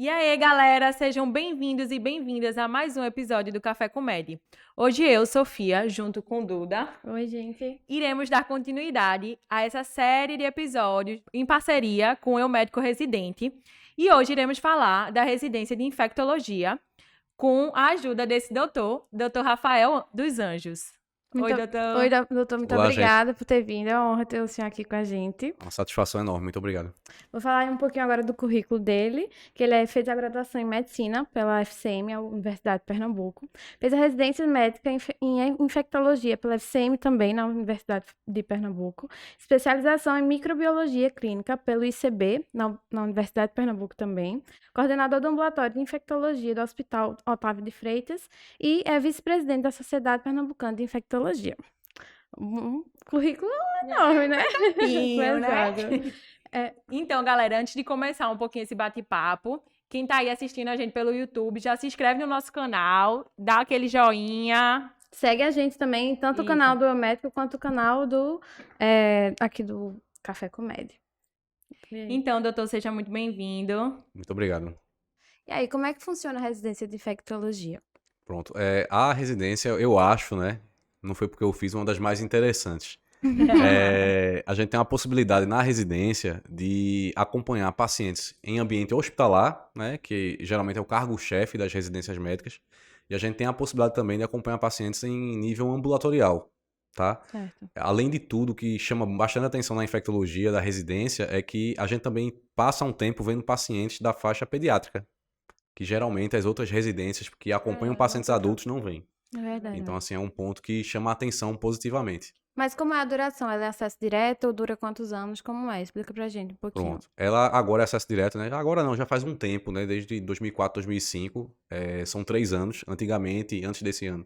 E aí, galera, sejam bem-vindos e bem-vindas a mais um episódio do Café com Med. Hoje eu, Sofia, junto com Duda, Oi, gente. iremos dar continuidade a essa série de episódios em parceria com o Eu Médico Residente. E hoje iremos falar da residência de infectologia com a ajuda desse doutor Rafael dos Anjos. Oi, doutor. Oi, doutor, muito Olá, obrigada por ter vindo. É uma honra ter o senhor aqui com a gente. Uma satisfação enorme, muito obrigado. Vou falar um pouquinho agora do currículo dele, que ele fez a graduação em Medicina pela FCM, a Universidade de Pernambuco. Fez a residência médica em Infectologia pela FCM também, na Universidade de Pernambuco. Especialização em Microbiologia Clínica pelo ICB, na Universidade de Pernambuco também. Coordenador do Ambulatório de Infectologia do Hospital Otávio de Freitas e é vice-presidente da Sociedade Pernambucana de Infectologia. Um currículo enorme, né? Pouquinho, né? Pesado. Então, galera, antes de começar um pouquinho esse bate-papo, quem tá aí assistindo a gente pelo YouTube, já se inscreve no nosso canal, dá aquele joinha. Segue a gente também, tanto o Isso. canal do Eu Médico quanto o canal aqui do Café Comédia. Então, doutor, seja muito bem-vindo. Muito obrigado. E aí, como é que funciona a residência de infectologia? Pronto. A residência, eu acho, né? Não foi porque eu fiz uma das mais interessantes. A gente tem uma possibilidade na residência de acompanhar pacientes em ambiente hospitalar, né? Que geralmente é o cargo-chefe das residências médicas. E a gente tem a possibilidade também de acompanhar pacientes em nível ambulatorial, tá? Certo. Além de tudo, o que chama bastante atenção na infectologia da residência é que a gente também passa um tempo vendo pacientes da faixa pediátrica, que geralmente as outras residências que acompanham pacientes adultos não vêm. É verdade. Então, assim, é um ponto que chama a atenção positivamente. Mas como é a duração? Ela é acesso direto ou dura quantos anos? Como é? Explica pra gente um pouquinho. Pronto. Ela agora é acesso direto, né? Agora não, já faz um tempo, né? Desde 2004, 2005. São 3 anos. Antigamente, antes desse ano,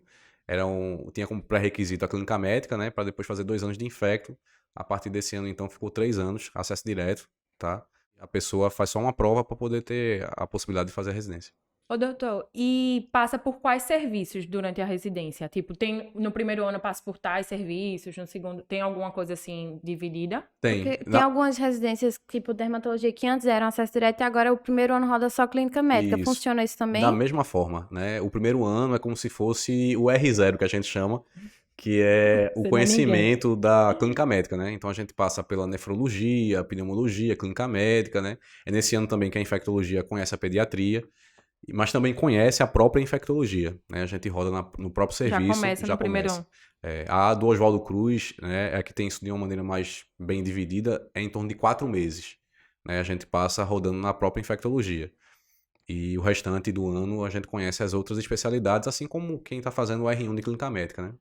tinha como pré-requisito a clínica médica, né? Para depois fazer 2 anos de infecto. A partir desse ano, então, ficou 3 anos, acesso direto, tá? A pessoa faz só uma prova para poder ter a possibilidade de fazer a residência. Ô, doutor, e passa por quais serviços durante a residência? Tipo, no primeiro ano passa por tais serviços, no segundo, tem alguma coisa assim dividida? Porque tem algumas residências, tipo dermatologia, que antes eram acesso direto e agora o primeiro ano roda só clínica médica. Isso. Funciona isso também? Da mesma forma, né? O primeiro ano é como se fosse o R0, que a gente chama, que é o Você não é conhecimento da clínica médica, né? Então a gente passa pela nefrologia, pneumologia, clínica médica, né? É nesse ano também que a infectologia conhece a pediatria, mas também conhece a própria infectologia, né? A gente roda no próprio serviço. começa no primeiro ano. A do Oswaldo Cruz, né, é que tem isso de uma maneira mais bem dividida, é em torno de 4 meses. Né? A gente passa rodando na própria infectologia. E o restante do ano a gente conhece as outras especialidades, assim como quem está fazendo o R1 de clínica médica, né?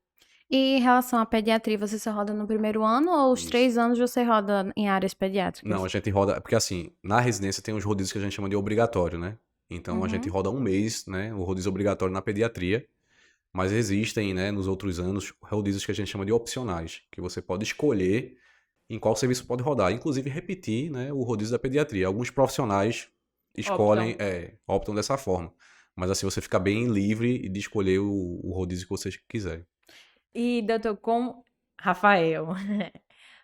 E em relação à pediatria, você só roda no primeiro ano ou os Isso. 3 anos você roda em áreas pediátricas? Não, a gente roda... Porque assim, na residência tem os rodízios que a gente chama de obrigatório, né? Então a gente roda um mês, né? O rodízio obrigatório na pediatria. Mas existem, né, nos outros anos, rodízios que a gente chama de opcionais, que você pode escolher em qual serviço pode rodar. Inclusive repetir, né, o rodízio da pediatria. Alguns profissionais escolhem, optam dessa forma. Mas assim, você fica bem livre de escolher o rodízio que você quiser. E, doutor, Rafael.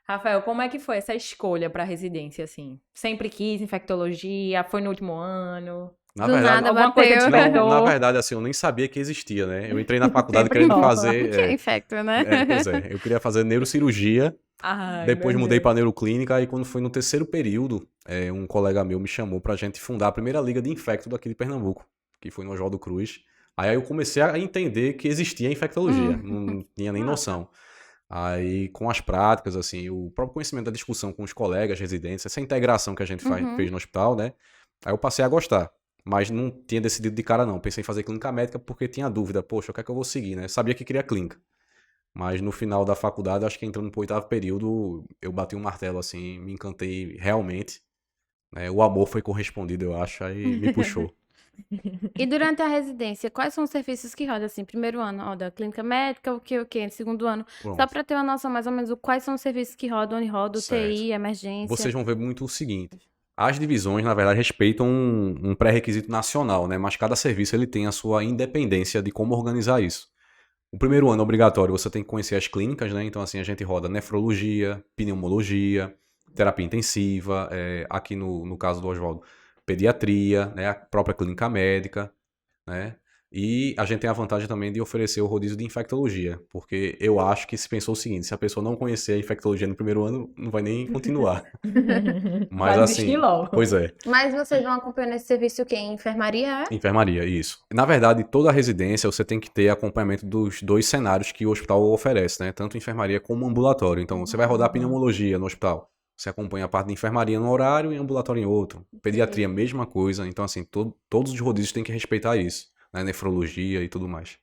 Rafael, como é que foi essa escolha para residência, assim? Sempre quis infectologia? Foi no último ano? Na Do verdade, nada alguma coisa bateu. te pegou? na verdade, assim, eu nem sabia que existia, né? Eu entrei na faculdade Sempre querendo rola. fazer... O que é infecto, né? Pois é, eu queria fazer neurocirurgia. Ai, Depois meu mudei Deus. para neuroclínica e quando foi no terceiro período, um colega meu me chamou pra gente fundar a primeira liga de infecto daqui de Pernambuco, que foi no Oswaldo Cruz. Aí eu comecei a entender que existia infectologia, não tinha nem noção. Aí com as práticas, assim, o próprio conhecimento da discussão com os colegas residentes, essa integração que a gente fez no hospital, né? Aí eu passei a gostar. Mas não tinha decidido de cara não, pensei em fazer clínica médica porque tinha dúvida, poxa, o que é que eu vou seguir, né? Sabia que queria clínica. Mas no final da faculdade, acho que entrando pro 8º período, eu bati um martelo assim, me encantei realmente. Né? O amor foi correspondido, eu acho, aí me puxou. E durante a residência, quais são os serviços que roda, assim? Primeiro ano, roda clínica médica, o que? Segundo ano, só Pronto. pra ter uma noção mais ou menos, quais são os serviços que rodam, onde roda, Certo. UTI, emergência. Vocês vão ver muito o seguinte. As divisões, na verdade, respeitam um pré-requisito nacional, né? Mas cada serviço ele tem a sua independência de como organizar isso. O primeiro ano é obrigatório, você tem que conhecer as clínicas, né? Então, assim, a gente roda nefrologia, pneumologia, terapia intensiva, aqui no caso do Oswaldo, pediatria, né, a própria clínica médica, né? E a gente tem a vantagem também de oferecer o rodízio de infectologia, porque eu acho que se pensou o seguinte, se a pessoa não conhecer a infectologia no primeiro ano, não vai nem continuar. Mas Vai desistir assim, logo. pois é, Mas vocês vão acompanhando esse serviço o quê? Em enfermaria, é? enfermaria, isso. Na verdade, toda a residência você tem que ter acompanhamento dos 2 cenários que o hospital oferece, né? Tanto enfermaria como ambulatório. Então, você vai rodar pneumologia no hospital. Você acompanha a parte de enfermaria num horário e ambulatório em outro. Pediatria, mesma coisa. Então, assim, todos os rodízios têm que respeitar isso, né? Nefrologia e tudo mais.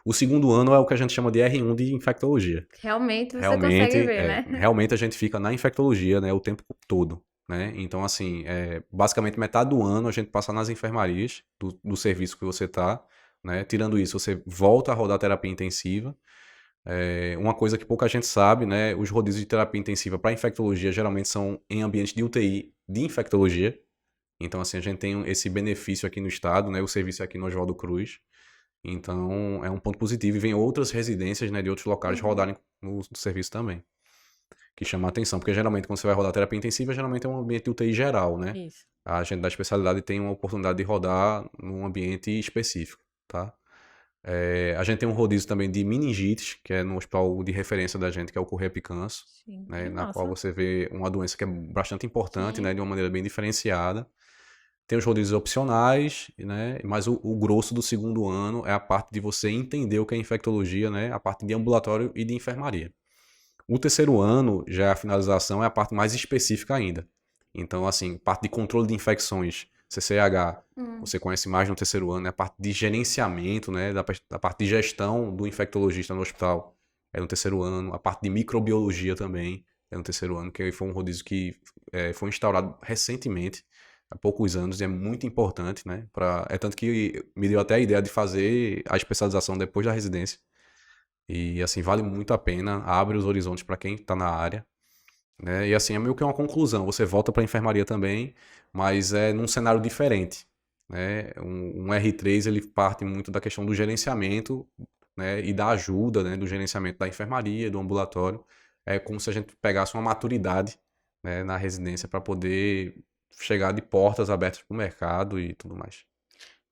O segundo ano é o que a gente chama de R1 de infectologia. Realmente você consegue ver, né? Realmente a gente fica na infectologia, né, o tempo todo, né? Então, assim, basicamente metade do ano a gente passa nas enfermarias do serviço que você tá, né? Tirando isso, você volta a rodar terapia intensiva. Uma coisa que pouca gente sabe, né? Os rodízios de terapia intensiva para infectologia geralmente são em ambientes de UTI de infectologia. Então, assim, a gente tem esse benefício aqui no estado, né? O serviço é aqui no Oswaldo Cruz. Então, é um ponto positivo. E vem outras residências, né, de outros locais rodarem no serviço também. Que chama a atenção, porque geralmente quando você vai rodar terapia intensiva, geralmente é um ambiente de UTI geral, né? Isso. A gente da especialidade tem uma oportunidade de rodar num ambiente específico, tá? A gente tem um rodízio também de meningites, que é no hospital de referência da gente, que é o Correia Picanso, Sim. né? Na Nossa. qual você vê uma doença que é bastante importante, Sim. né? De uma maneira bem diferenciada. Tem os rodízios opcionais, né? Mas o grosso do segundo ano é a parte de você entender o que é infectologia, né? A parte de ambulatório e de enfermaria. O terceiro ano, já é a finalização, é a parte mais específica ainda. Então, assim, parte de controle de infecções, CCH, você conhece mais no terceiro ano, né? A parte de gerenciamento, né? Da parte de gestão do infectologista no hospital é no terceiro ano. A parte de microbiologia também é no terceiro ano, que foi um rodízio que foi instaurado recentemente, há poucos anos, e é muito importante, né? É tanto que me deu até a ideia de fazer a especialização depois da residência. E, assim, vale muito a pena, abre os horizontes para quem está na área, né? E, assim, é meio que uma conclusão. Você volta para a enfermaria também, mas é num cenário diferente, né? Um R3, ele parte muito da questão do gerenciamento, né? E da ajuda, né? Do gerenciamento da enfermaria, do ambulatório. É como se a gente pegasse uma maturidade, né? Na residência para poder chegar de portas abertas para o mercado e tudo mais.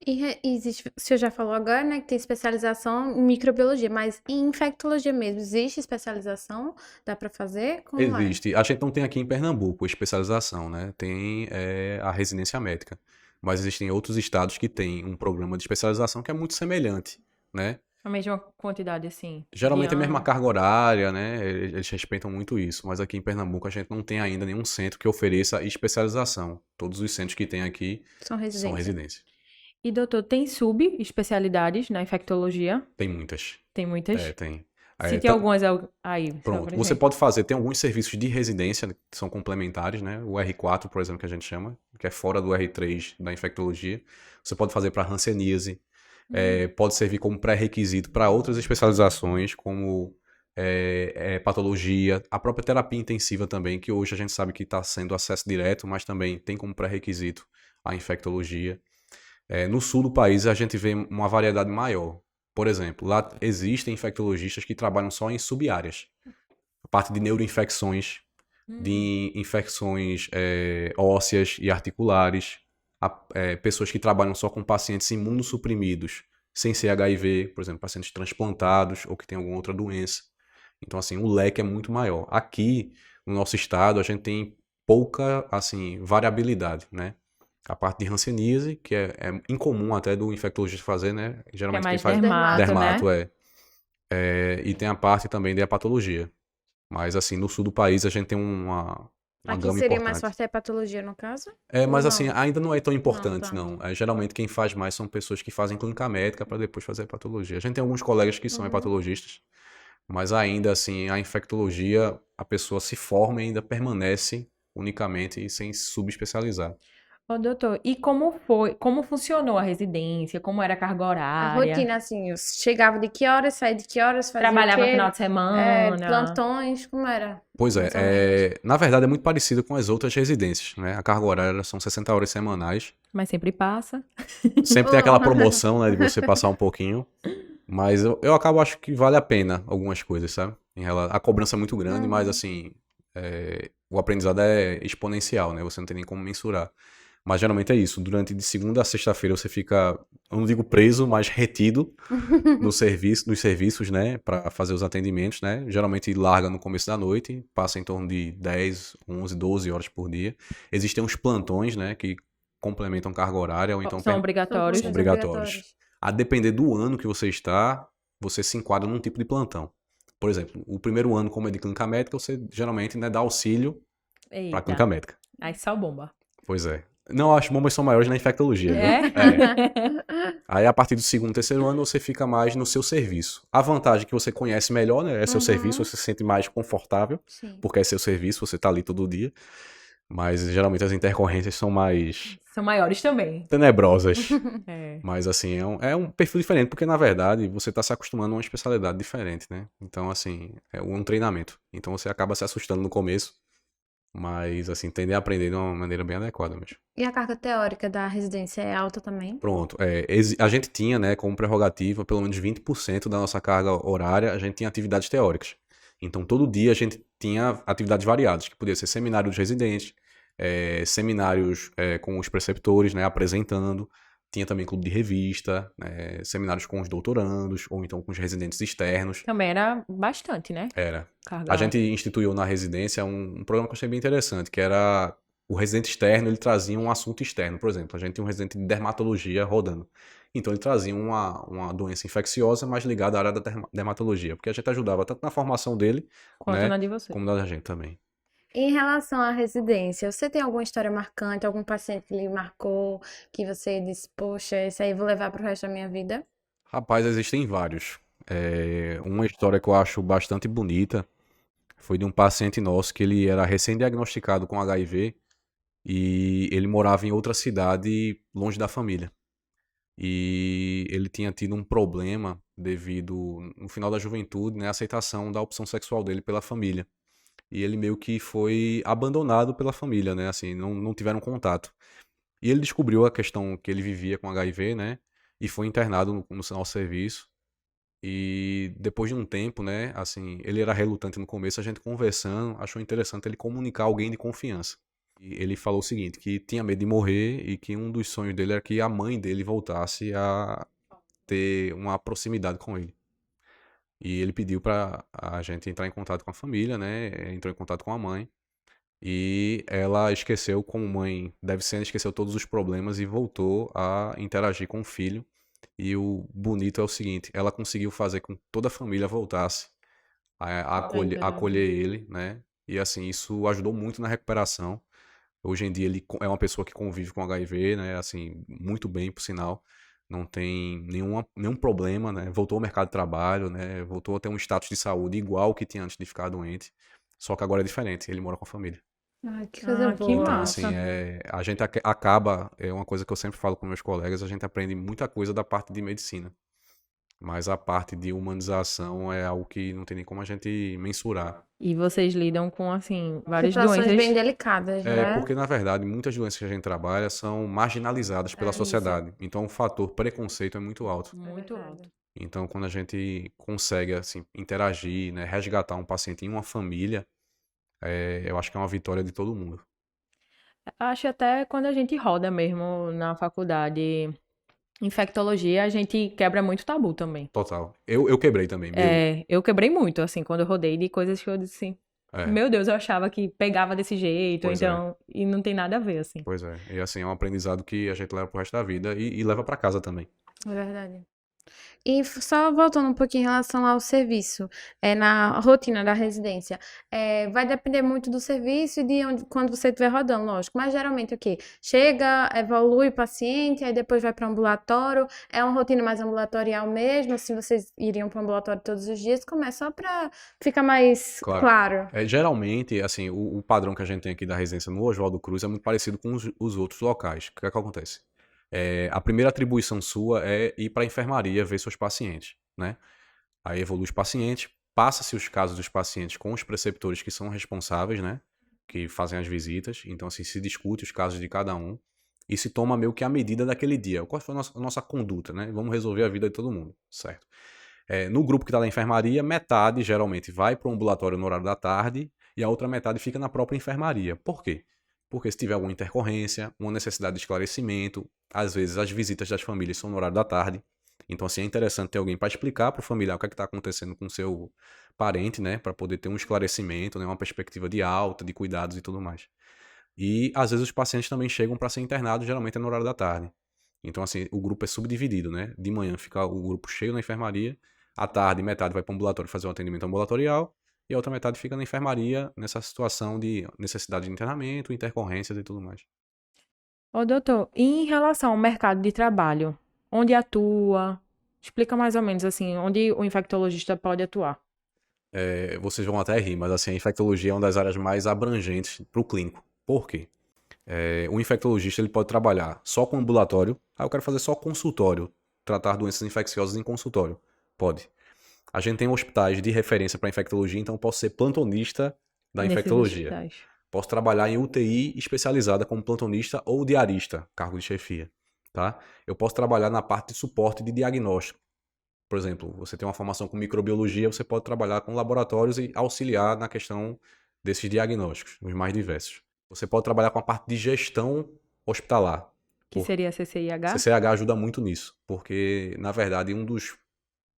E existe, o senhor já falou agora, né, que tem especialização em microbiologia, mas em infectologia mesmo, existe especialização? Dá para fazer? Como é? Existe. A gente não tem aqui em Pernambuco especialização, né? Tem a residência médica. Mas existem outros estados que têm um programa de especialização que é muito semelhante, né? A mesma quantidade, assim. Geralmente é a mesma ano. carga horária, né? Eles respeitam muito isso. Mas aqui em Pernambuco a gente não tem ainda nenhum centro que ofereça especialização. Todos os centros que tem aqui São são residências. residências. E, doutor, tem subespecialidades na infectologia? Tem muitas. Tem muitas? Tem. Cite algumas aí. só Pronto, pra você gente. pode fazer, tem alguns serviços de residência que são complementares, né? O R4, por exemplo, que a gente chama, que é fora do R3 da infectologia. Você pode fazer para hanseníase, pode servir como pré-requisito para outras especializações, como patologia, a própria terapia intensiva também, que hoje a gente sabe que está sendo acesso direto, mas também tem como pré-requisito a infectologia. No sul do país a gente vê uma variedade maior. Por exemplo, lá existem infectologistas que trabalham só em subáreas. A parte de neuroinfecções, de infecções ósseas e articulares. Pessoas que trabalham só com pacientes imunossuprimidos, sem ser HIV, por exemplo, pacientes transplantados ou que têm alguma outra doença. Então, assim, o leque é muito maior. Aqui, no nosso estado, a gente tem pouca, assim, variabilidade, né? A parte de hanseníase, que é incomum até do infectologista fazer, né? Que é Geralmente quem mais faz dermato, né? E tem a parte também de hepatologia. Mas, assim, no sul do país a gente tem uma Aqui gama seria mais importante. forte a hepatologia, no caso? Mas, Ou assim, não? ainda não é tão importante, tanto. não. Geralmente quem faz mais são pessoas que fazem clínica médica para depois fazer hepatologia. A gente tem alguns colegas que são hepatologistas, mas ainda, assim, a infectologia, a pessoa se forma e ainda permanece unicamente sem subespecializar. Ô, doutor, e como funcionou a residência? Como era a carga A horária? rotina, assim, eu chegava de que horas, saía de que horas, fazia o Trabalhava quê? final de semana? Plantões, como era? Pois Mais ou menos. na verdade é muito parecido com as outras residências, né? A carga horária são 60 horas semanais. Mas sempre passa. Sempre tem aquela promoção, né, de você passar um pouquinho. Mas eu acabo, acho que vale a pena algumas coisas, sabe? A cobrança é muito grande, mas assim, o aprendizado é exponencial, né? Você não tem nem como mensurar. Mas geralmente é isso. Durante de segunda a sexta-feira você fica, eu não digo preso, mas retido no serviço, nos serviços, né? Para fazer os atendimentos, né? Geralmente larga no começo da noite, passa em torno de 10, 11, 12 horas por dia. Existem uns plantões, né? Que complementam carga horária ou então São obrigatórios. são obrigatórios. A depender do ano que você está, você se enquadra num tipo de plantão. Por exemplo, o primeiro ano, como é de clínica médica, você geralmente, né, dá auxílio para Eita. clínica médica. Aí só bomba. Pois é. Não, as bombas são maiores na infectologia, viu? É? Aí, a partir do segundo, terceiro ano, você fica mais no seu serviço. A vantagem é que você conhece melhor, né? É seu serviço, você se sente mais confortável, Sim. porque é seu serviço, você tá ali todo dia. Mas, geralmente, as intercorrências são mais São maiores também. tenebrosas. É. Mas, assim, é um perfil diferente, porque, na verdade, você tá se acostumando a uma especialidade diferente, né? Então, assim, é um treinamento. Então, você acaba se assustando no começo, mas, assim, tende a aprender de uma maneira bem adequada mesmo. E a carga teórica da residência é alta também? Pronto. A gente tinha, né, como prerrogativa, pelo menos 20% da nossa carga horária, a gente tinha atividades teóricas. Então, todo dia a gente tinha atividades variadas, que podia ser seminário dos residentes, seminários com os preceptores, né, apresentando. Tinha também clube de revista, seminários com os doutorandos, ou então com os residentes externos. Também era bastante, né? Era. Carga. A gente instituiu na residência um programa que eu achei bem interessante, que era o residente externo, ele trazia um assunto externo. Por exemplo, a gente tinha um residente de dermatologia rodando. Então ele trazia uma doença infecciosa, mas ligada à área da dermatologia, porque a gente ajudava tanto na formação dele, Quanto né, na de você. como na da gente também. Em relação à residência, você tem alguma história marcante, algum paciente que lhe marcou, que você disse, poxa, esse aí eu vou levar pro resto da minha vida? Rapaz, existem vários. Uma história que eu acho bastante bonita foi de um paciente nosso que ele era recém-diagnosticado com HIV e ele morava em outra cidade longe da família. E ele tinha tido um problema devido, no final da juventude, né, a aceitação da opção sexual dele pela família. E ele meio que foi abandonado pela família, né, assim, não tiveram contato. E ele descobriu a questão que ele vivia com HIV, né, e foi internado no nosso serviço. E depois de um tempo, né, assim, ele era relutante no começo, a gente conversando, achou interessante ele comunicar alguém de confiança. E ele falou o seguinte, que tinha medo de morrer e que um dos sonhos dele era que a mãe dele voltasse a ter uma proximidade com ele. E ele pediu para a gente entrar em contato com a família, né, entrou em contato com a mãe. E ela esqueceu, como mãe deve ser, esqueceu todos os problemas e voltou a interagir com o filho. E o bonito é o seguinte, ela conseguiu fazer com que toda a família voltasse a acolher ele, né? E assim, isso ajudou muito na recuperação. Hoje em dia ele é uma pessoa que convive com HIV, né? Assim, muito bem, por sinal. Não tem nenhum problema, né? Voltou ao mercado de trabalho, né? Voltou a ter um status de saúde igual que tinha antes de ficar doente. Só que agora é diferente, ele mora com a família. Ai, que coisa que boa. Então, massa. assim, a gente acaba, é uma coisa que eu sempre falo com meus colegas, a gente aprende muita coisa da parte de medicina. Mas a parte de humanização é algo que não tem nem como a gente mensurar. E vocês lidam com, assim, várias Situações doenças. bem delicadas, né? Porque, na verdade, muitas doenças que a gente trabalha são marginalizadas pela isso. sociedade. Então, o fator preconceito é muito alto. Muito verdade. alto. Então, quando a gente consegue, assim, interagir, né, resgatar um paciente em uma família, eu acho que é uma vitória de todo mundo. Acho até quando a gente roda mesmo na faculdade infectologia, a gente quebra muito tabu também. Total. Eu quebrei também, meu. Eu quebrei muito, assim, quando eu rodei de coisas que eu disse assim, É, meu Deus, eu achava que pegava desse jeito, Pois é. então, e não tem nada a ver, assim. pois é. E assim, é um aprendizado que a gente leva pro resto da vida e leva pra casa também. É verdade. E só voltando um pouquinho em relação ao serviço, na rotina da residência, vai depender muito do serviço e quando você estiver rodando, lógico. Mas geralmente o quê? Chega, evolui o paciente, aí depois vai para o ambulatório. É uma rotina mais ambulatorial mesmo? Assim, vocês iriam para o ambulatório todos os dias? Como é só para ficar mais claro. Geralmente, assim, o padrão que a gente tem aqui da residência no Oswaldo Cruz é muito parecido com os outros locais. O que é que acontece? A primeira atribuição sua é ir para a enfermaria ver seus pacientes, né? Aí evolui os pacientes, passa-se os casos dos pacientes com os preceptores que são responsáveis, né? Que fazem as visitas. Então, assim, se discute os casos de cada um e se toma meio que a medida daquele dia. Qual foi a nossa conduta, né? Vamos resolver a vida de todo mundo, certo? No grupo que está na enfermaria, metade geralmente vai para o ambulatório no horário da tarde e a outra metade fica na própria enfermaria. Por quê? Porque se tiver alguma intercorrência, uma necessidade de esclarecimento, às vezes as visitas das famílias são no horário da tarde. Então, assim, é interessante ter alguém para explicar para o familiar o que é que está acontecendo com o seu parente, né? Para poder ter um esclarecimento, né? Uma perspectiva de alta, de cuidados e tudo mais. E, às vezes, os pacientes também chegam para ser internados, geralmente é no horário da tarde. Então, assim, o grupo é subdividido, né? De manhã fica o grupo cheio na enfermaria, à tarde, metade vai para o ambulatório fazer um atendimento ambulatorial, e a outra metade fica na enfermaria, nessa situação de necessidade de internamento, intercorrências e tudo mais. Ô, doutor, e em relação ao mercado de trabalho, onde atua? Explica mais ou menos assim, onde o infectologista pode atuar. Vocês vão até rir, mas assim, a infectologia é uma das áreas mais abrangentes para o clínico. Por quê? O infectologista ele pode trabalhar só com ambulatório. Eu quero fazer só consultório, tratar doenças infecciosas em consultório. Pode. A gente tem hospitais de referência para infectologia, então eu posso ser plantonista da Nesses infectologia. hospitais. Posso trabalhar em UTI especializada como plantonista ou diarista, cargo de chefia, tá? Eu posso trabalhar na parte de suporte de diagnóstico. Por exemplo, você tem uma formação com microbiologia, você pode trabalhar com laboratórios e auxiliar na questão desses diagnósticos, os mais diversos. Você pode trabalhar com a parte de gestão hospitalar. Que seria a CCIH? CCH ajuda muito nisso, porque, na verdade, um dos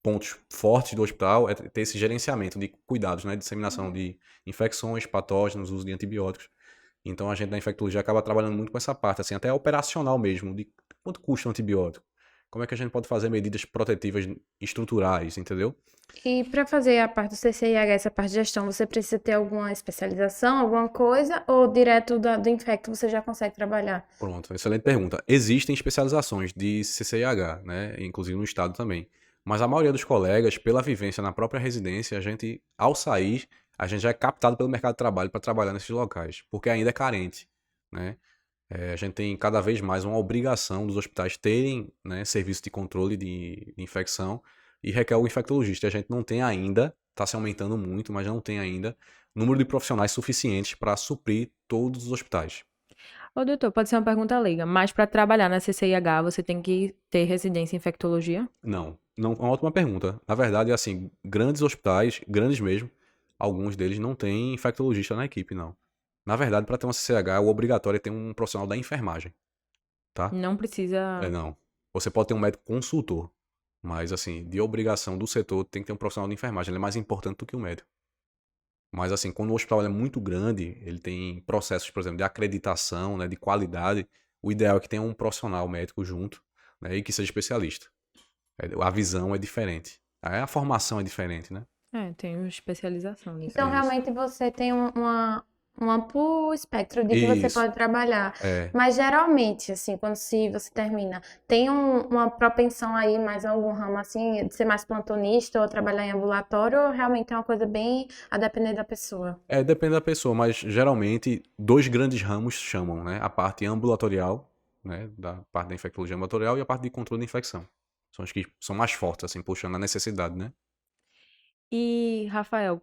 pontos fortes do hospital é ter esse gerenciamento de cuidados, né? Disseminação de infecções, patógenos, uso de antibióticos. Então, a gente da infectologia acaba trabalhando muito com essa parte, assim, até operacional mesmo, de quanto custa um antibiótico. Como é que a gente pode fazer medidas protetivas estruturais, entendeu? E para fazer a parte do CCIH, essa parte de gestão, você precisa ter alguma especialização, alguma coisa, ou direto do infecto você já consegue trabalhar? Pronto, excelente pergunta. Existem especializações de CCIH, né? Inclusive no estado também. Mas a maioria dos colegas, pela vivência na própria residência, a gente, ao sair, a gente já é captado pelo mercado de trabalho para trabalhar nesses locais, porque ainda é carente, né? A gente tem cada vez mais uma obrigação dos hospitais terem, né, serviço de controle de infecção e requer o infectologista. A gente não tem ainda, está se aumentando muito, mas não tem ainda número de profissionais suficientes para suprir todos os hospitais. Ô, doutor, pode ser uma pergunta leiga, mas para trabalhar na CCIH você tem que ter residência em infectologia? Não, é uma ótima pergunta. Na verdade, assim, grandes hospitais, grandes mesmo, alguns deles não têm infectologista na equipe, não. Na verdade, para ter uma CCH, o obrigatório é ter um profissional da enfermagem, tá? Não precisa. Não. Você pode ter um médico consultor, mas, assim, de obrigação do setor, tem que ter um profissional de enfermagem. Ele é mais importante do que o médico. Mas, assim, quando o hospital é muito grande, ele tem processos, por exemplo, de acreditação, né, de qualidade, o ideal é que tenha um profissional médico junto, né, e que seja especialista. A visão é diferente. A formação é diferente, né? Tem especialização nisso. Então, realmente, você tem um amplo espectro de que você Isso. pode trabalhar. É. Mas, geralmente, assim, se você termina, tem uma propensão aí, mais algum ramo, assim, de ser mais plantonista ou trabalhar em ambulatório, ou realmente é uma coisa bem a depender da pessoa? Depende da pessoa, mas geralmente dois grandes ramos chamam, né? A parte ambulatorial, né? Da parte da infectologia ambulatorial e a parte de controle da infecção. São os que são mais fortes, assim, puxando a necessidade, né? E, Rafael,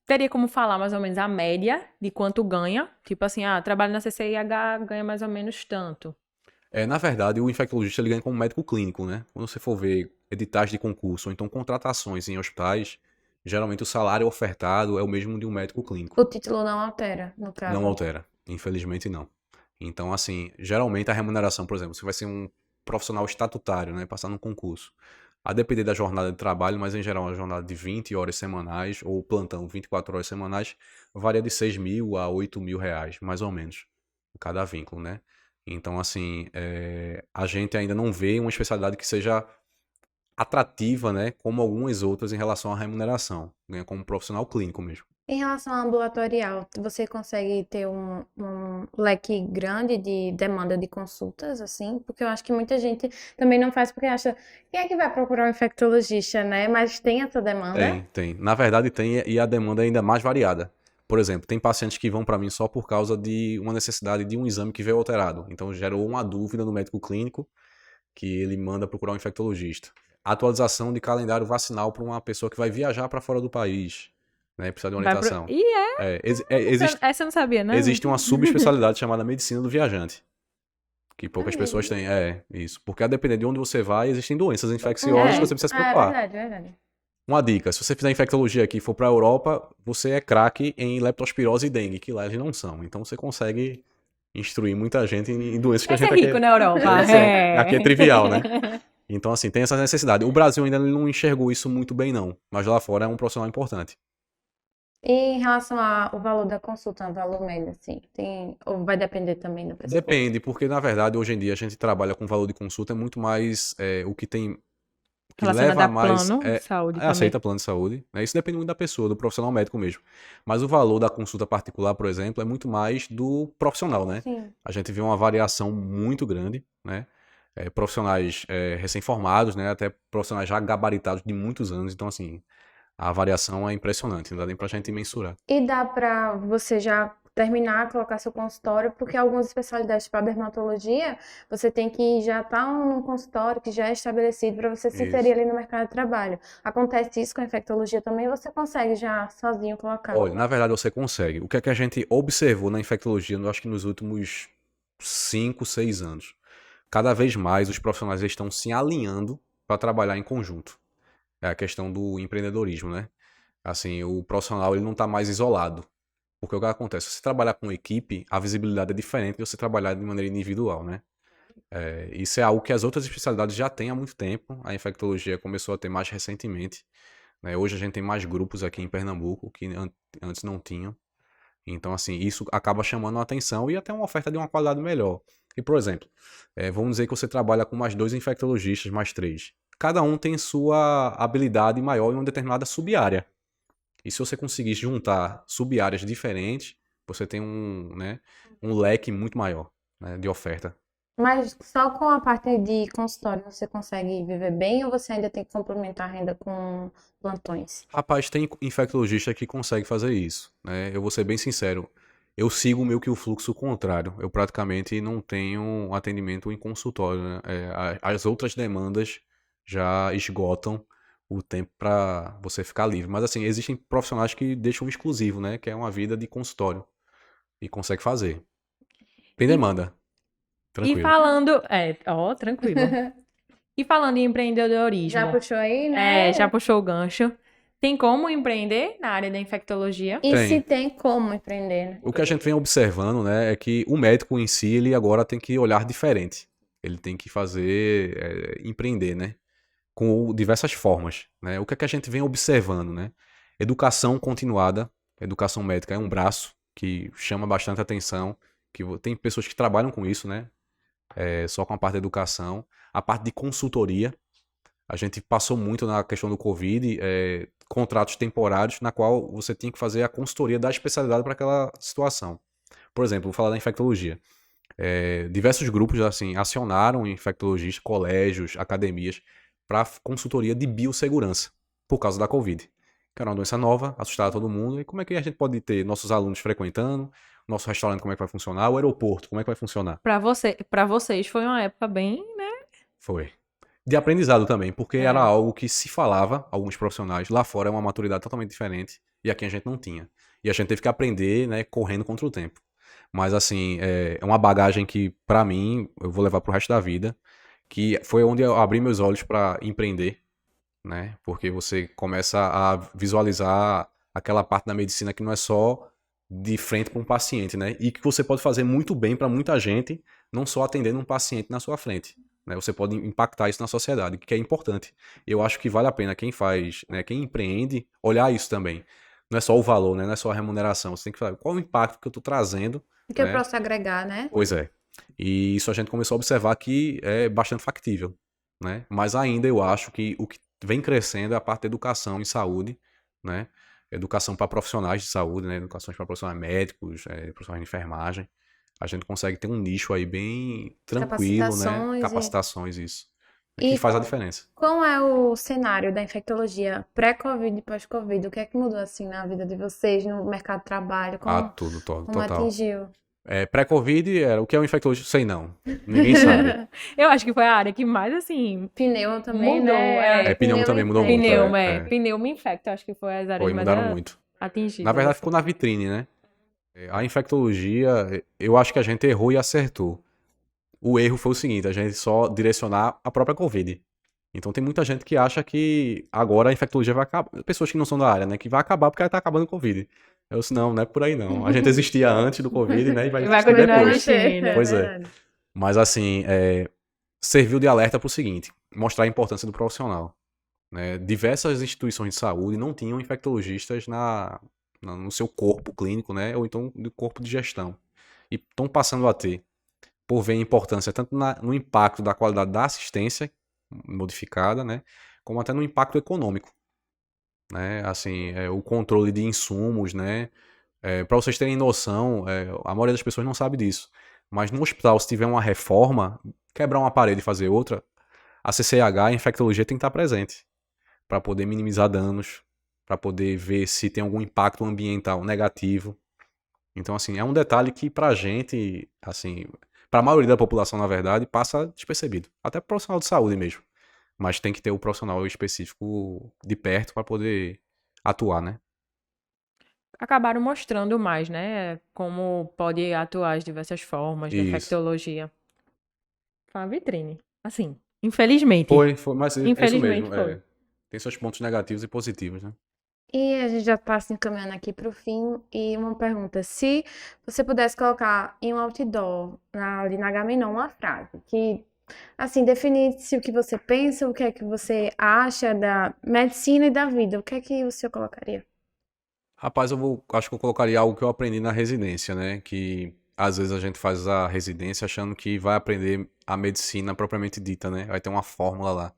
teria como falar mais ou menos a média de quanto ganha? Tipo assim, trabalho na CCIH, ganha mais ou menos tanto. Na verdade, o infectologista ele ganha como médico clínico, né? Quando você for ver editais de concurso ou então contratações em hospitais, geralmente o salário ofertado é o mesmo de um médico clínico. O título não altera, no caso. Não altera, infelizmente não. Então, assim, geralmente a remuneração, por exemplo, você vai ser um profissional estatutário, né? Passar num concurso. A depender da jornada de trabalho, mas em geral uma jornada de 20 horas semanais ou plantão 24 horas semanais, varia de 6 mil a 8 mil reais, mais ou menos, cada vínculo, né? Então, assim, a gente ainda não vê uma especialidade que seja atrativa, né? Como algumas outras em relação à remuneração, né? Como profissional clínico mesmo. Em relação ao ambulatorial, você consegue ter um leque grande de demanda de consultas, assim? Porque eu acho que muita gente também não faz porque acha, quem é que vai procurar um infectologista, né? Mas tem essa demanda? Tem. Na verdade tem, e a demanda é ainda mais variada. Por exemplo, tem pacientes que vão para mim só por causa de uma necessidade de um exame que veio alterado. Então gerou uma dúvida no médico clínico que ele manda procurar um infectologista. Atualização de calendário vacinal para uma pessoa que vai viajar para fora do país, né? Precisa de uma orientação. Essa eu não sabia, né? Existe uma subespecialidade chamada medicina do viajante. Que poucas pessoas têm. Isso. Porque a depender de onde você vai, existem doenças infecciosas que você precisa se preocupar. Verdade. Uma dica, se você fizer infectologia aqui e for pra Europa, você é craque em leptospirose e dengue, que lá eles não são. Então você consegue instruir muita gente em doenças que a Vai ser gente aqui rico na Europa. aqui é trivial, né? Então, assim, tem essa necessidade. O Brasil ainda não enxergou isso muito bem, não. Mas lá fora é um profissional importante. E em relação ao valor da consulta, o valor médio, assim, ou vai depender também do pressuposto? Depende, porque na verdade hoje em dia a gente trabalha com valor de consulta, é muito mais o que tem, o que Relacionado leva a mais plano de saúde também. aceita plano de saúde, né? Isso depende muito da pessoa, do profissional médico mesmo. Mas o valor da consulta particular, por exemplo, é muito mais do profissional, né? Sim. A gente vê uma variação muito grande, né? Profissionais recém-formados, né? Até profissionais já gabaritados de muitos anos. Então, assim, a variação é impressionante, não dá nem pra gente mensurar. E dá para você já terminar, colocar seu consultório, porque algumas especialidades para dermatologia, você tem que já estar num consultório que já é estabelecido para você se inserir Isso. ali no mercado de trabalho. Acontece isso com a infectologia também, você consegue já sozinho colocar. Olha, na verdade você consegue. O que é que a gente observou na infectologia, eu acho que nos últimos 5, 6 anos? Cada vez mais os profissionais estão se alinhando para trabalhar em conjunto. É a questão do empreendedorismo, né? Assim, o profissional ele não está mais isolado. Porque o que acontece? Se você trabalhar com equipe, a visibilidade é diferente de você trabalhar de maneira individual, né? Isso é algo que as outras especialidades já têm há muito tempo. A infectologia começou a ter mais recentemente, né? Hoje a gente tem mais grupos aqui em Pernambuco que antes não tinham. Então, assim, isso acaba chamando a atenção e até uma oferta de uma qualidade melhor. E, por exemplo, vamos dizer que você trabalha com mais 2 infectologistas, mais 3. Cada um tem sua habilidade maior em uma determinada sub-área. E se você conseguir juntar sub-áreas diferentes, você tem um leque muito maior, né, de oferta. Mas só com a parte de consultório você consegue viver bem ou você ainda tem que complementar a renda com plantões? Rapaz, tem infectologista que consegue fazer isso, né? Eu vou ser bem sincero. Eu sigo meio que o fluxo contrário. Eu praticamente não tenho atendimento em consultório, né? As outras demandas já esgotam o tempo para você ficar livre. Mas assim, existem profissionais que deixam exclusivo, né? Que é uma vida de consultório e consegue fazer. Tem E, demanda, e tranquilo. falando. Tranquilo. E falando em Já empreendedorismo, puxou aí, né? já puxou o gancho. Tem como empreender na área da infectologia? E se Tem. tem como empreender, né? O que a gente vem observando, né, é que o médico em si, ele agora tem que olhar diferente. Ele tem que fazer, empreender, né, com diversas formas, né. O que é que a gente vem observando, né? Educação continuada, educação médica é um braço que chama bastante atenção, que tem pessoas que trabalham com isso, né, só com a parte da educação. A parte de consultoria, a gente passou muito na questão do Covid, contratos temporários, na qual você tinha que fazer a consultoria da especialidade para aquela situação. Por exemplo, vou falar da infectologia. Diversos grupos assim acionaram infectologistas, colégios, academias, para consultoria de biossegurança, por causa da Covid. Que era uma doença nova, assustava todo mundo. E como é que a gente pode ter nossos alunos frequentando, nosso restaurante como é que vai funcionar, o aeroporto como é que vai funcionar? Para vocês foi uma época bem, né? Foi. De aprendizado também, porque era É. algo que se falava, alguns profissionais, lá fora é uma maturidade totalmente diferente, e aqui a gente não tinha. E a gente teve que aprender, né, correndo contra o tempo. Mas assim, é uma bagagem que, pra mim, eu vou levar pro resto da vida, que foi onde eu abri meus olhos pra empreender, né? Porque você começa a visualizar aquela parte da medicina que não é só de frente para um paciente, né? E que você pode fazer muito bem para muita gente, não só atendendo um paciente na sua frente, né? Você pode impactar isso na sociedade, que é importante. Eu acho que vale a pena quem faz, né, quem empreende, olhar isso também. Não é só o valor, né? Não é só a remuneração. Você tem que falar qual o impacto que eu estou trazendo, O que eu né? posso agregar, né? Pois é. E isso a gente começou a observar que é bastante factível, né? Mas ainda eu acho que o que vem crescendo é a parte da educação em saúde, né? Educação para profissionais de saúde, né? Educação para profissionais médicos, profissionais de enfermagem. A gente consegue ter um nicho aí bem tranquilo, né? Capacitações Capacitações, isso. Que E faz a diferença. como é o cenário da infectologia pré-Covid e pós-Covid? O que é que mudou assim na vida de vocês, no mercado de trabalho? Tudo, Como total. atingiu? Pré-Covid era o que é um infectologista? Sei não. Ninguém sabe. Eu acho que foi a área que mais, assim, Pneu também, mudou. né? Pneu também mudou muito. Pneu me infecta, acho que foi as áreas Foi, mais mudaram muito. atingidas. Na verdade, assim. ficou na vitrine, né? A infectologia, eu acho que a gente errou e acertou. O erro foi o seguinte, a gente só direcionar a própria Covid, Então tem muita gente que acha que agora a infectologia vai acabar. Pessoas que não são da área, né? Que vai acabar porque ela tá acabando com o Covid. Eu disse, não é por aí não. A gente existia antes do Covid, né? E vai E vai existir continuar depois. existindo. Pois é. verdade. Mas assim, serviu de alerta para o seguinte, mostrar a importância do profissional, né? Diversas instituições de saúde não tinham infectologistas no seu corpo clínico, né? Ou então no corpo de gestão. E estão passando a ter, por ver a importância tanto no impacto da qualidade da assistência modificada, né? Como até no impacto econômico, né? Assim, o controle de insumos, né? Para vocês terem noção, a maioria das pessoas não sabe disso. Mas no hospital, se tiver uma reforma, quebrar uma parede e fazer outra, a CCH, a infectologia, tem que estar presente para poder minimizar danos, para poder ver se tem algum impacto ambiental negativo. Então, assim, é um detalhe que pra gente, assim, pra maioria da população, na verdade, passa despercebido. Até pro profissional de saúde mesmo. Mas tem que ter o profissional específico de perto para poder atuar, né? Acabaram mostrando mais, né? Como pode atuar as diversas formas da Isso. infectologia. Foi uma vitrine. Assim, infelizmente. Foi, mas é isso Infelizmente mesmo. foi. Tem seus pontos negativos e positivos, né? E a gente já está se encaminhando aqui para o fim. E uma pergunta: se você pudesse colocar em um outdoor, ali na Agamenon, uma frase que, assim, definisse o que você pensa, o que é que você acha da medicina e da vida, o que é que o senhor colocaria? Rapaz, acho que eu colocaria algo que eu aprendi na residência, né? Que às vezes a gente faz a residência achando que vai aprender a medicina propriamente dita, né? Vai ter uma fórmula lá.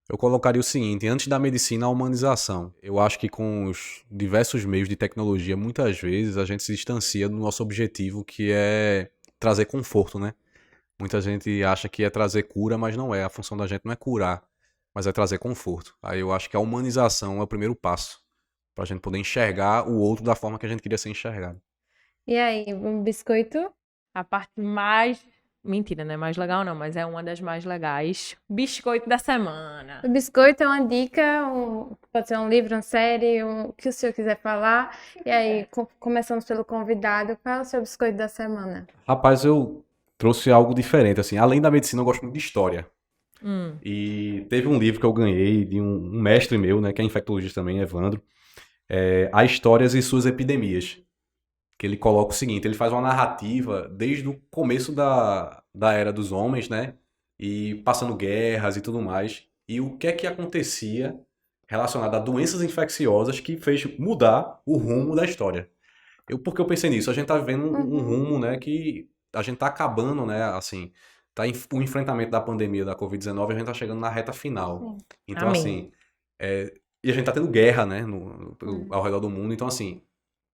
Eu colocaria o seguinte, antes da medicina, a humanização. Eu acho que com os diversos meios de tecnologia, muitas vezes a gente se distancia do nosso objetivo, que é trazer conforto, né? Muita gente acha que é trazer cura, mas não é. A função da gente não é curar, mas é trazer conforto. Aí eu acho que a humanização é o primeiro passo para a gente poder enxergar o outro da forma que a gente queria ser enxergado. E aí, um biscoito? A parte mais. Mentira, não é mais legal, não, mas é uma das mais legais. Biscoito da semana. O biscoito é uma dica, pode ser um livro, uma série, o que o senhor quiser falar. E aí, começamos pelo convidado, qual é o seu biscoito da semana? Rapaz, eu trouxe algo diferente, assim. Além da medicina, eu gosto muito de história. Hum. E teve um livro que eu ganhei de um mestre meu, né, que é infectologista também, Evandro, As Histórias e Suas Epidemias. Que ele coloca o seguinte, ele faz uma narrativa desde o começo da era dos homens, né? E passando guerras e tudo mais. E o que é que acontecia relacionado a doenças infecciosas que fez mudar o rumo da história. Porque eu pensei nisso, a gente tá vivendo um rumo, né, que a gente tá acabando, né, assim, o enfrentamento da pandemia da Covid-19, a gente tá chegando na reta final. Sim. Então, Amém. assim, e a gente tá tendo guerra, né, ao redor do mundo. Então, assim,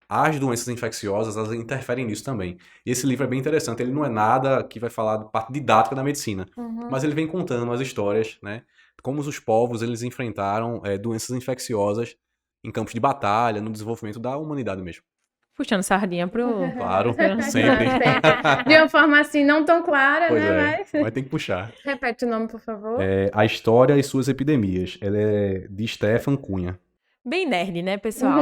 as doenças infecciosas, elas interferem nisso também. E esse livro é bem interessante, ele não é nada que vai falar de parte didática da medicina, mas ele vem contando as histórias, né? Como os povos, eles enfrentaram doenças infecciosas em campos de batalha, no desenvolvimento da humanidade mesmo. Puxando sardinha pro. Claro, sempre. De uma forma assim, não tão clara, Pois né? é, mas tem que puxar. Repete o nome, por favor. A História e Suas Epidemias. Ela é de Stefan Cunha. Bem nerd, né, pessoal?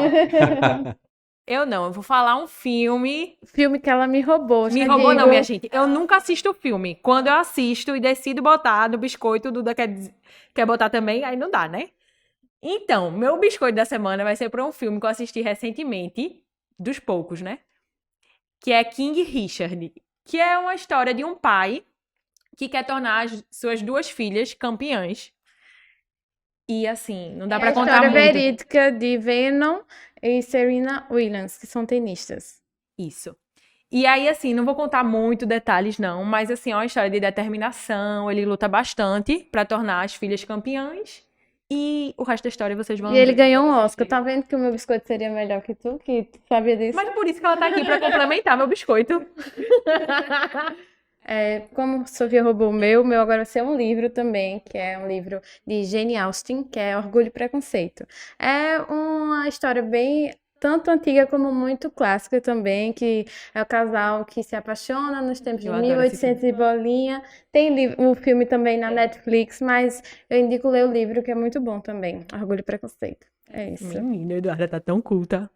Eu vou falar um filme. Filme que ela me roubou. Me já roubou, não, digo. minha gente. Eu nunca assisto filme. Quando eu assisto e decido botar no biscoito, o Duda quer botar também, aí não dá, né? Então, meu biscoito da semana vai ser para um filme que eu assisti recentemente, dos poucos, né? Que é King Richard, que é uma história de um pai que quer tornar as suas duas filhas campeãs. E assim, não dá pra É a contar história muito. verídica de Venom e Serena Williams, que são tenistas. Isso. E aí, assim, não vou contar muito detalhes, não, mas assim, é uma história de determinação, ele luta bastante pra tornar as filhas campeãs. E o resto da história vocês vão E ele ver. ganhou um Oscar. Tá vendo que o meu biscoito seria melhor que tu sabia disso? Mas por isso que ela tá aqui, pra complementar meu biscoito. Como Sofia roubou o meu agora vai ser um livro também, que é um livro de Jane Austen, que é Orgulho e Preconceito. É uma história bem, tanto antiga como muito clássica também, que é o casal que se apaixona nos tempos de Eu adoro esse 1800 e bolinha. Tem o filme também na Netflix, mas eu indico ler o livro, que é muito bom também, Orgulho e Preconceito. É isso. Menina, a Eduarda tá tão culta.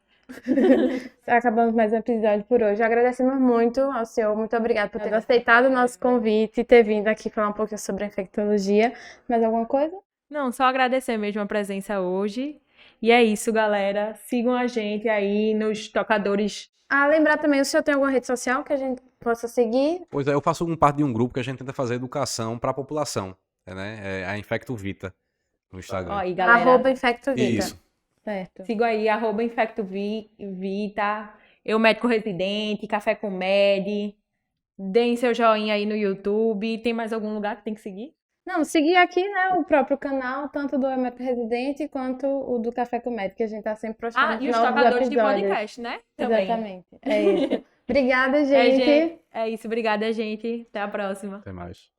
Acabamos mais um episódio por hoje. Agradecemos muito ao senhor. Muito obrigada por ter aceitado o nosso convite e ter vindo aqui falar um pouquinho sobre a infectologia. Mais alguma coisa? Não, só agradecer mesmo a presença hoje. E é isso, galera. Sigam a gente aí nos tocadores. Lembrar também, o senhor tem alguma rede social que a gente possa seguir? Pois é, eu faço parte de um grupo que a gente tenta fazer educação para a população, né? É a Infecto Vita no Instagram. Ó, aí, galera. @infectovita. Isso. Certo. Sigam aí, @InfectoVita, Eu Médico Residente, Café com Med. Deem seu joinha aí no YouTube. Tem mais algum lugar que tem que seguir? Não, seguir aqui, né, o próprio canal, tanto do Médico Residente quanto o do Café com Médico, que a gente tá sempre postando E os novos tocadores de episódios. podcast, né? Também. Exatamente. É isso. Obrigada, gente. É isso, obrigada, gente. Até a próxima. Até mais.